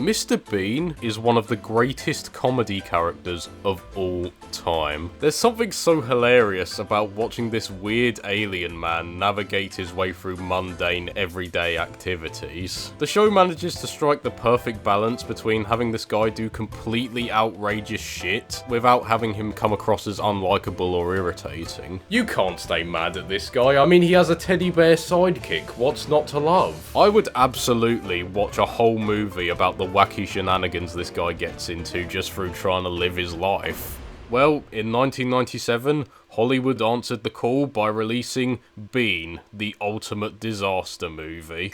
Mr. Bean is one of the greatest comedy characters of all time. There's something so hilarious about watching this weird alien man navigate his way through mundane, everyday activities. The show manages to strike the perfect balance between having this guy do completely outrageous shit without having him come across as unlikable or irritating. You can't stay mad at this guy. I mean, he has a teddy bear sidekick. What's not to love? I would absolutely watch a whole movie about the wacky shenanigans this guy gets into just through trying to live his life. Well, in 1997, Hollywood answered the call by releasing Bean, the ultimate disaster movie.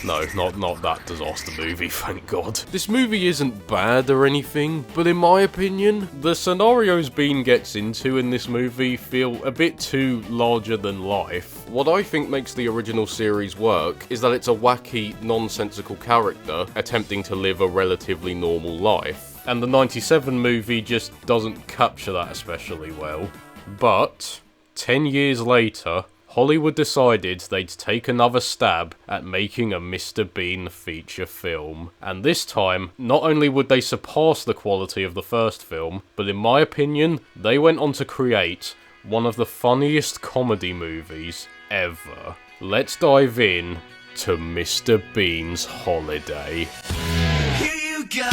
No, not that disaster movie, thank God. This movie isn't bad or anything, but in my opinion, the scenarios Bean gets into in this movie feel a bit too larger than life. What I think makes the original series work is that it's a wacky, nonsensical character attempting to live a relatively normal life. And the 97 movie just doesn't capture that especially well. But 10 years later, Hollywood decided they'd take another stab at making a Mr. Bean feature film. And this time, not only would they surpass the quality of the first film, but in my opinion, they went on to create one of the funniest comedy movies ever. Let's dive in to Mr. Bean's Holiday. Here you go.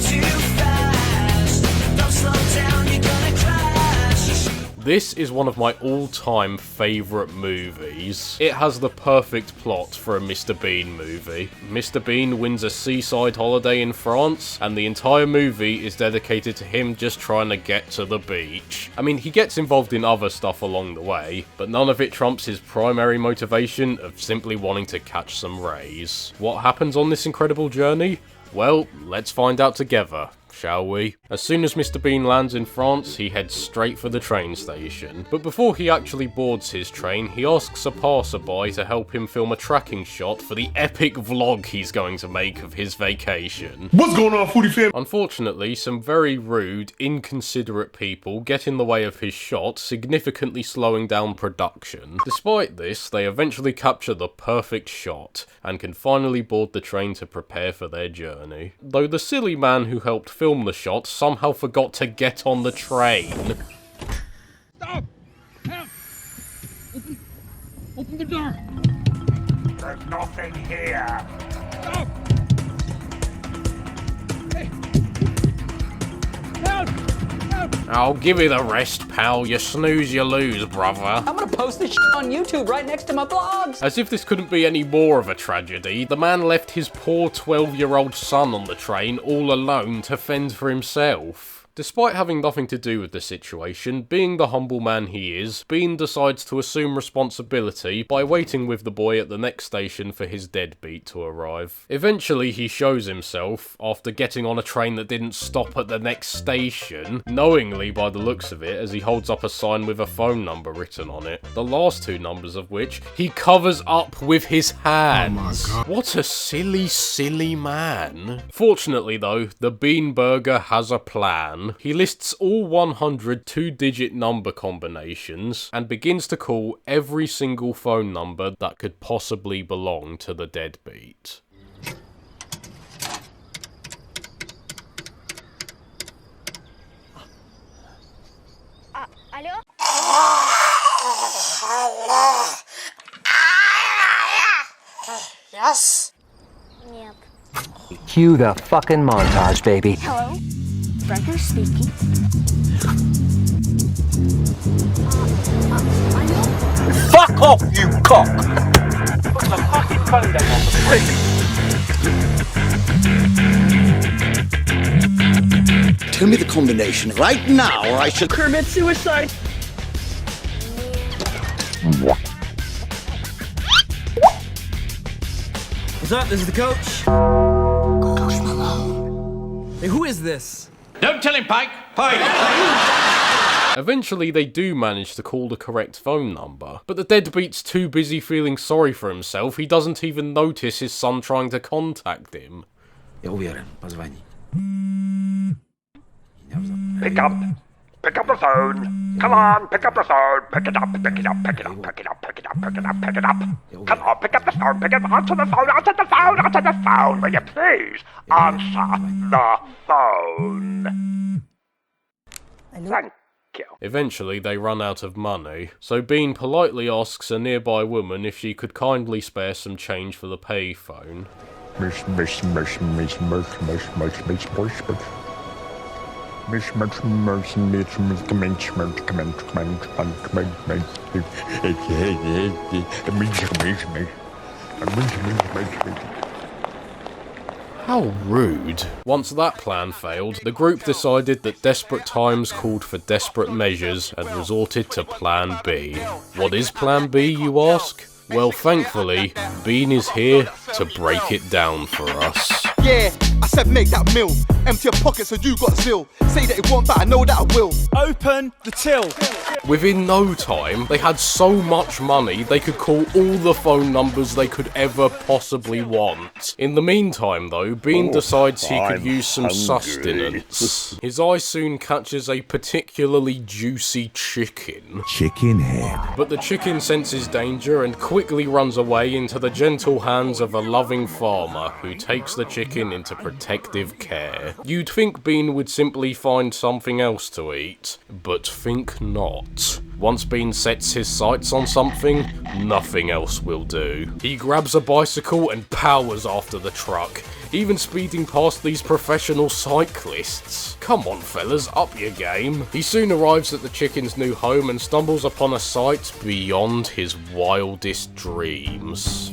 Too fast. Don't slow down, you're gonna crash. This is one of my all-time favourite movies. It has the perfect plot for a Mr. Bean movie. Mr. Bean wins a seaside holiday in France, and the entire movie is dedicated to him just trying to get to the beach. I mean, he gets involved in other stuff along the way, but none of it trumps his primary motivation of simply wanting to catch some rays. What happens on this incredible journey? Well, let's find out together, shall we? As soon as Mr. Bean lands in France, he heads straight for the train station. But before he actually boards his train, he asks a passerby to help him film a tracking shot for the epic vlog he's going to make of his vacation. What's going on, Foodie fam? Unfortunately, some very rude, inconsiderate people get in the way of his shot, significantly slowing down production. Despite this, they eventually capture the perfect shot, and can finally board the train to prepare for their journey. Though the silly man who helped film the shot somehow forgot to get on the train. Stop! Help! Open the door! There's nothing here. Stop! Hey! Help! Help! I'll give you the rest, pal. You snooze, you lose, brother. I'm gonna post this shit on YouTube right next to my vlogs. As if this couldn't be any more of a tragedy, the man left his poor 12-year-old son on the train all alone to fend for himself. Despite having nothing to do with the situation, being the humble man he is, Bean decides to assume responsibility by waiting with the boy at the next station for his deadbeat to arrive. Eventually he shows himself, after getting on a train that didn't stop at the next station, knowingly by the looks of it, as he holds up a sign with a phone number written on it, the last two numbers of which he covers up with his hands. Oh my God. What a silly, silly man. Fortunately though, the Bean Burger has a plan. He lists all 100 two-digit number combinations and begins to call every single phone number that could possibly belong to the deadbeat. Hello? Yes? Yep. Cue the fucking montage, baby. Hello? Breaker speaking. Fuck off, you cock! Put the fucking phone down on the freak. Tell me the combination right now, or I shall Commit suicide. What's up? This is the coach. Coach Malone. Hey, who is this? Don't tell him, Pike! Pike! Eventually they do manage to call the correct phone number, but the deadbeat's too busy feeling sorry for himself, he doesn't even notice his son trying to contact him. Я уверен, позвони. Pick up. Pick up the phone. Come on, pick up the phone. Pick it up, pick it up, pick it up, pick it up, pick it up, pick it up, pick it up. Come on, pick up the phone, pick it up. Answer the phone, answer the phone, answer the phone. Will you please answer the phone? Thank you. Eventually, they run out of money, so Bean politely asks a nearby woman if she could kindly spare some change for the payphone. How rude. Once that plan failed, the group decided that desperate times called for desperate measures and resorted to Plan B. What is Plan B, you ask? Well, thankfully, Bean is here to break it down for us. Yeah, I said make that meal. Empty your pockets so you got zeal. Say that it won't, but I know that I will. Open the till. Within no time, they had so much money they could call all the phone numbers they could ever possibly want. In the meantime, though, Bean decides he could use some sustenance. His eye soon catches a particularly juicy chicken. Chicken head. But the chicken senses danger and quickly runs away into the gentle hands of a loving farmer who takes the chicken into protective care. You'd think Bean would simply find something else to eat, but think not. Once Bean sets his sights on something, nothing else will do. He grabs a bicycle and powers after the truck, even speeding past these professional cyclists. Come on fellas, up your game. He soon arrives at the chicken's new home and stumbles upon a sight beyond his wildest dreams.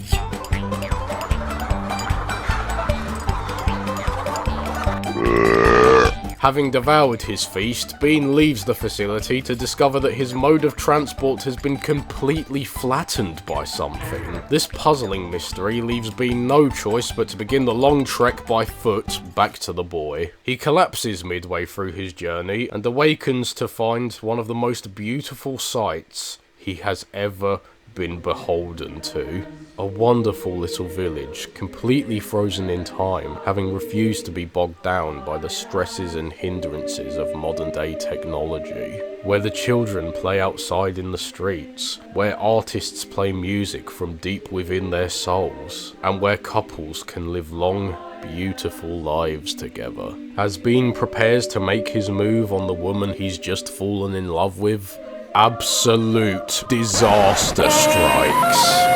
Having devoured his feast, Bean leaves the facility to discover that his mode of transport has been completely flattened by something. This puzzling mystery leaves Bean no choice but to begin the long trek by foot back to the boy. He collapses midway through his journey and awakens to find one of the most beautiful sights he has ever been beholden to. A wonderful little village, completely frozen in time, having refused to be bogged down by the stresses and hindrances of modern day technology. Where the children play outside in the streets, where artists play music from deep within their souls, and where couples can live long, beautiful lives together. As Bean prepares to make his move on the woman he's just fallen in love with, absolute disaster strikes.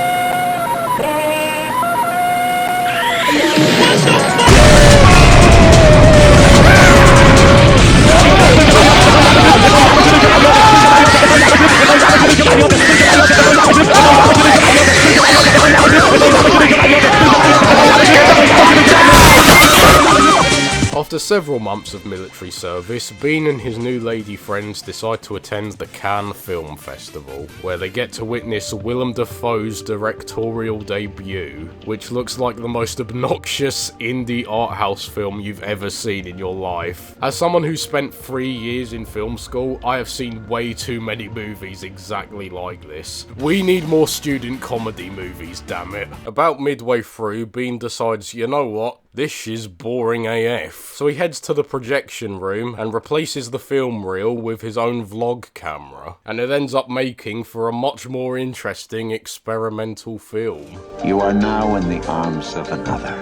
After several months of military service, Bean and his new lady friends decide to attend the Cannes Film Festival, where they get to witness Willem Dafoe's directorial debut, which looks like the most obnoxious indie art house film you've ever seen in your life. As someone who spent 3 years in film school, I have seen way too many movies exactly like this. We need more student comedy movies, damn it. About midway through, Bean decides, you know what? This is boring AF. So he heads to the projection room and replaces the film reel with his own vlog camera. And it ends up making for a much more interesting experimental film. You are now in the arms of another.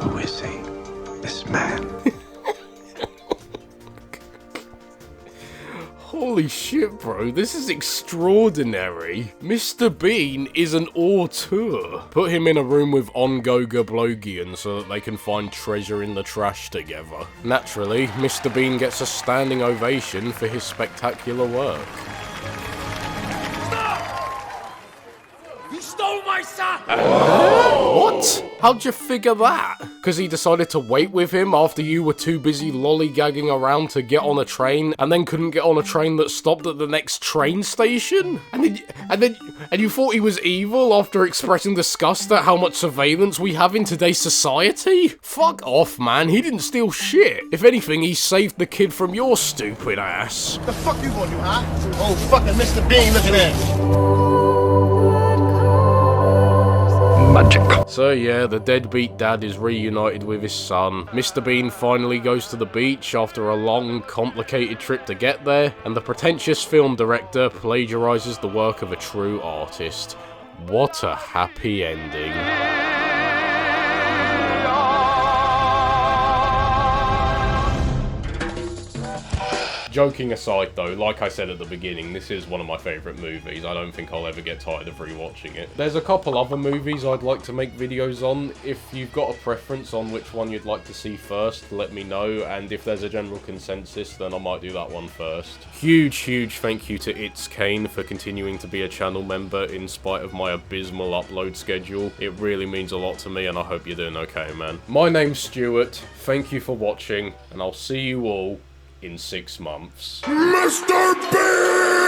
Who is he? This man. Holy shit, bro, this is extraordinary. Mr. Bean is an auteur. Put him in a room with Ongo Gablogian so that they can find treasure in the trash together. Naturally, Mr. Bean gets a standing ovation for his spectacular work. You stole my son! What? How'd you figure that? Because he decided to wait with him after you were too busy lollygagging around to get on a train, and then couldn't get on a train that stopped at the next train station? And you thought he was evil after expressing disgust at how much surveillance we have in today's society? Fuck off, man. He didn't steal shit. If anything, he saved the kid from your stupid ass. The fuck you gonna do, huh? Oh, fucking Mr. Bean, look at that. magic. So yeah, the deadbeat dad is reunited with his son. Mr. Bean finally goes to the beach after a long, complicated trip to get there, and the pretentious film director plagiarizes the work of a true artist. What a happy ending. Joking aside though, like I said at the beginning, this is one of my favourite movies. I don't think I'll ever get tired of rewatching it. There's a couple other movies I'd like to make videos on. If you've got a preference on which one you'd like to see first, let me know, and if there's a general consensus, then I might do that one first. Huge thank you to It's Kane for continuing to be a channel member in spite of my abysmal upload schedule. It really means a lot to me, and I hope you're doing okay, man. My name's Stuart, thank you for watching, and I'll see you all in 6 months. Mr. Bean!